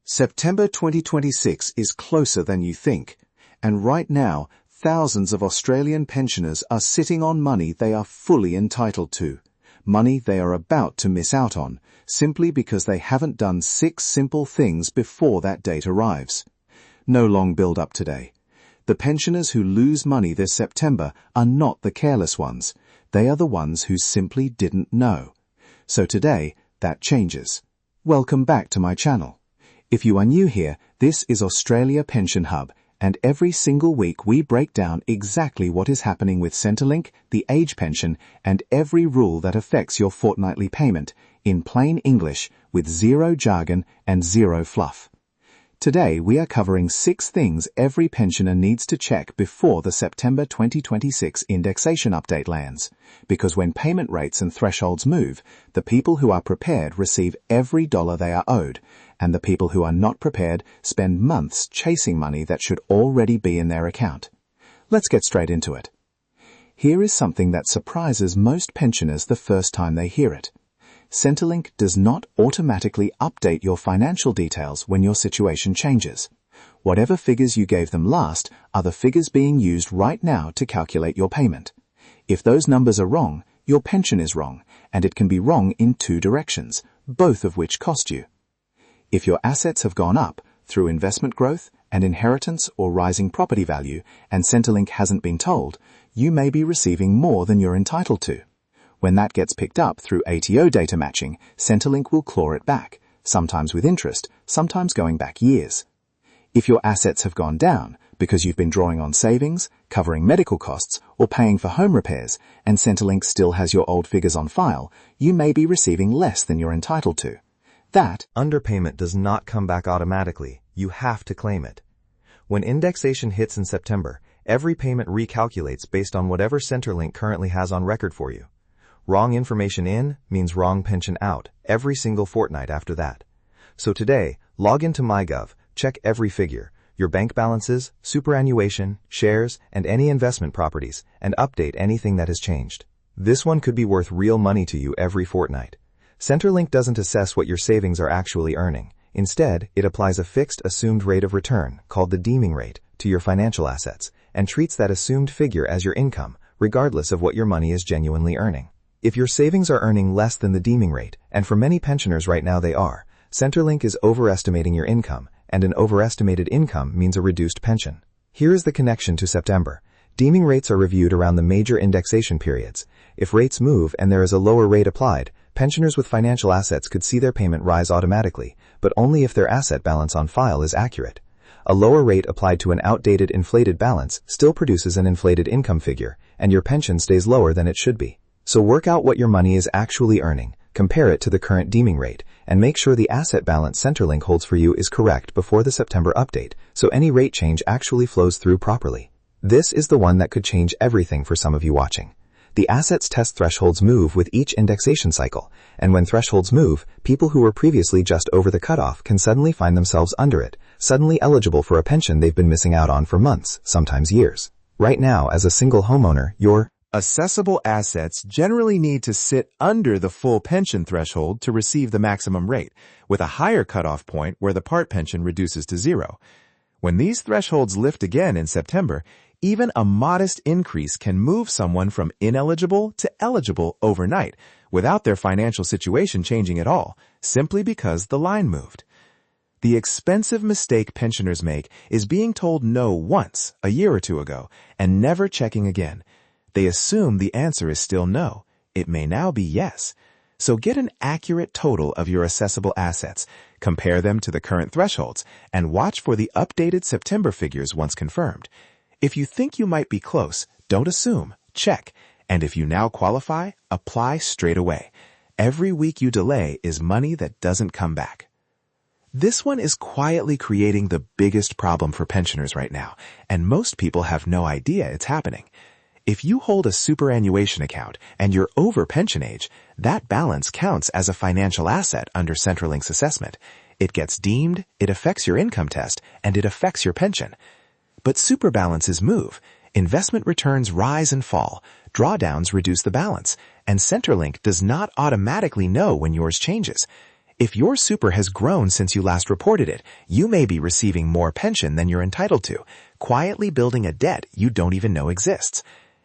September 2026 is closer than you think, and right now, thousands of Australian pensioners are sitting on money they are fully entitled to, money they are about to miss out on, simply because they haven't done 6 simple things before that date arrives. No long build-up today. The pensioners who lose money this September are not the careless ones. They are the ones who simply didn't know. So today, that changes. Welcome back to my channel. If you are new here, this is Australia Pension Hub, and every single week we break down exactly what is happening with Centrelink, the age pension, and every rule that affects your fortnightly payment, in plain English, with zero jargon and zero fluff. Today we are covering 6 things every pensioner needs to check before the September 2026 indexation update lands, because when payment rates and thresholds move, the people who are prepared receive every dollar they are owed, and the people who are not prepared spend months chasing money that should already be in their account. Let's get straight into it. Here is something that surprises most pensioners the first time they hear it. Centrelink does not automatically update your financial details when your situation changes. Whatever figures you gave them last are the figures being used right now to calculate your payment. If those numbers are wrong, your pension is wrong, and it can be wrong in 2 directions, both of which cost you. If your assets have gone up through investment growth, an inheritance or rising property value, and Centrelink hasn't been told, you may be receiving more than you're entitled to. When that gets picked up through ATO data matching, Centrelink will claw it back, sometimes with interest, sometimes going back years. If your assets have gone down because you've been drawing on savings, covering medical costs, or paying for home repairs, and Centrelink still has your old figures on file, you may be receiving less than you're entitled to. That underpayment does not come back automatically. You have to claim it. When indexation hits in September, every payment recalculates based on whatever Centrelink currently has on record for you. Wrong information in means wrong pension out every single fortnight after that. So today, log into MyGov, check every figure, your bank balances, superannuation, shares, and any investment properties, and update anything that has changed. This one could be worth real money to you every fortnight. Centrelink doesn't assess what your savings are actually earning. Instead, it applies a fixed assumed rate of return, called the deeming rate, to your financial assets, and treats that assumed figure as your income, regardless of what your money is genuinely earning. If your savings are earning less than the deeming rate, and for many pensioners right now they are, Centrelink is overestimating your income, and an overestimated income means a reduced pension. Here is the connection to September. Deeming rates are reviewed around the major indexation periods. If rates move and there is a lower rate applied, pensioners with financial assets could see their payment rise automatically, but only if their asset balance on file is accurate. A lower rate applied to an outdated inflated balance still produces an inflated income figure, and your pension stays lower than it should be. So work out what your money is actually earning, compare it to the current deeming rate, and make sure the asset balance Centrelink holds for you is correct before the September update, so any rate change actually flows through properly. This is the one that could change everything for some of you watching. The assets test thresholds move with each indexation cycle, and when thresholds move, people who were previously just over the cutoff can suddenly find themselves under it, suddenly eligible for a pension they've been missing out on for months, sometimes years. Right now, as a single homeowner, your assessable assets generally need to sit under the full pension threshold to receive the maximum rate, with a higher cutoff point where the part pension reduces to 0. When these thresholds lift again in September, even a modest increase can move someone from ineligible to eligible overnight, without their financial situation changing at all, simply because the line moved. The expensive mistake pensioners make is being told no once, a year or 2 ago, and never checking again. They assume the answer is still no. It may now be yes. So get an accurate total of your assessable assets, compare them to the current thresholds, and watch for the updated September figures once confirmed. If you think you might be close, don't assume, check. And if you now qualify, apply straight away. Every week you delay is money that doesn't come back. This one is quietly creating the biggest problem for pensioners right now, and most people have no idea it's happening. If you hold a superannuation account and you're over pension age, that balance counts as a financial asset under Centrelink's assessment. It gets deemed, it affects your income test, and it affects your pension. But super balances move. Investment returns rise and fall. Drawdowns reduce the balance, and Centrelink does not automatically know when yours changes. If your super has grown since you last reported it, you may be receiving more pension than you're entitled to, quietly building a debt you don't even know exists.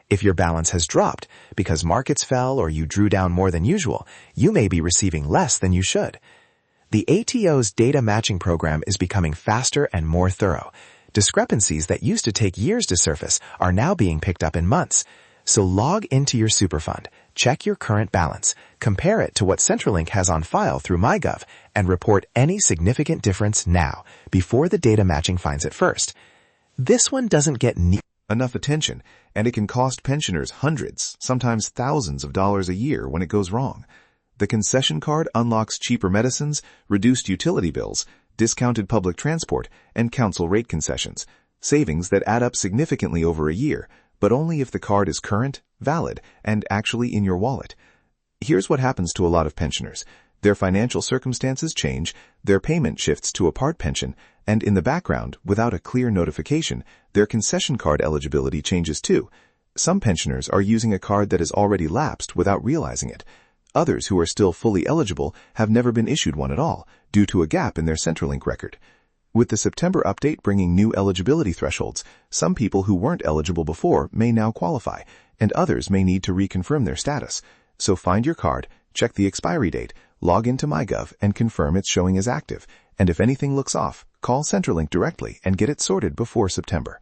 If your balance has dropped because markets fell or you drew down more than usual, you may be receiving less than you should. The ATO's data matching program is becoming faster and more thorough. Discrepancies that used to take years to surface are now being picked up in months. So log into your superfund, check your current balance, compare it to what Centrelink has on file through MyGov, and report any significant difference now, before the data matching finds it first. This one doesn't get enough attention, and it can cost pensioners hundreds, sometimes thousands of dollars a year when it goes wrong. The concession card unlocks cheaper medicines, reduced utility bills, discounted public transport, and council rate concessions, savings that add up significantly over a year, but only if the card is current, valid, and actually in your wallet. Here's what happens to a lot of pensioners. Their financial circumstances change, their payment shifts to a part pension, and in the background, without a clear notification, their concession card eligibility changes too. Some pensioners are using a card that has already lapsed without realizing it. Others who are still fully eligible have never been issued one at all, due to a gap in their Centrelink record. With the September update bringing new eligibility thresholds, some people who weren't eligible before may now qualify, and others may need to reconfirm their status. So find your card, check the expiry date, log into MyGov, and confirm it's showing as active. And if anything looks off, call Centrelink directly and get it sorted before September.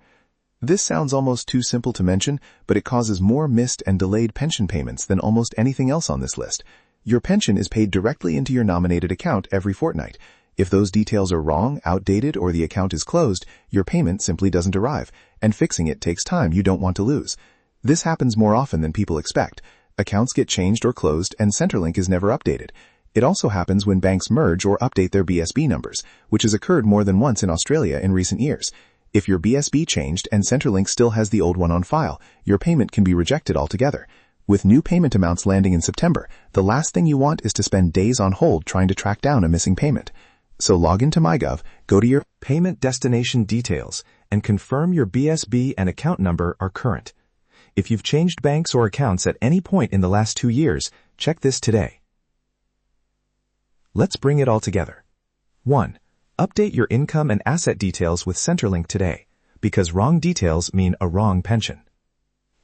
This sounds almost too simple to mention, but it causes more missed and delayed pension payments than almost anything else on this list. Your pension is paid directly into your nominated account every fortnight. If those details are wrong, outdated, or the account is closed, your payment simply doesn't arrive, and fixing it takes time you don't want to lose. This happens more often than people expect. Accounts get changed or closed, and Centrelink is never updated. It also happens when banks merge or update their BSB numbers, which has occurred more than once in Australia in recent years. If your BSB changed and Centrelink still has the old one on file, your payment can be rejected altogether. With new payment amounts landing in September, the last thing you want is to spend days on hold trying to track down a missing payment. So log into MyGov, go to your payment destination details, and confirm your BSB and account number are current. If you've changed banks or accounts at any point in the last 2 years, check this today. Let's bring it all together. 1. Update your income and asset details with Centrelink today, because wrong details mean a wrong pension.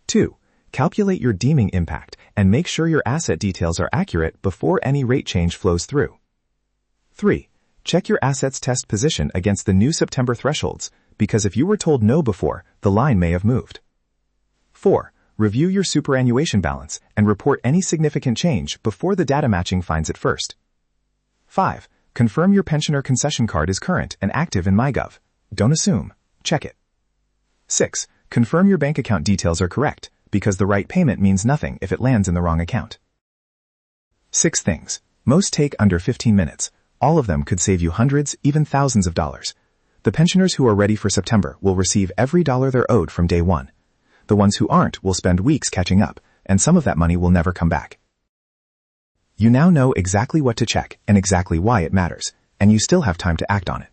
2. Calculate your deeming impact and make sure your asset details are accurate before any rate change flows through. 3. Check your assets test position against the new September thresholds, because if you were told no before, the line may have moved. 4. Review your superannuation balance and report any significant change before the data matching finds it first. 5. Confirm your pensioner concession card is current and active in MyGov. Don't assume. Check it. 6. Confirm your bank account details are correct, because the right payment means nothing if it lands in the wrong account. 6 things. Most take under 15 minutes. All of them could save you hundreds, even thousands of dollars. The pensioners who are ready for September will receive every dollar they're owed from day one. The ones who aren't will spend weeks catching up, and some of that money will never come back. You now know exactly what to check and exactly why it matters, and you still have time to act on it.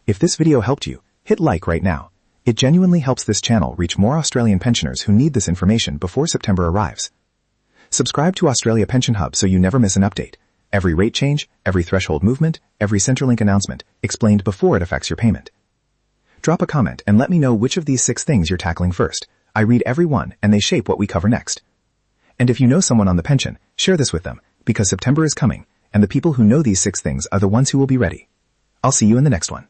If this video helped you, hit like right now. It genuinely helps this channel reach more Australian pensioners who need this information before September arrives. Subscribe to Australia Pension Hub so you never miss an update. Every rate change, every threshold movement, every Centrelink announcement, explained before it affects your payment. Drop a comment and let me know which of these 6 things you're tackling first. I read every one and they shape what we cover next. And if you know someone on the pension, share this with them, because September is coming, and the people who know these 6 things are the ones who will be ready. I'll see you in the next one.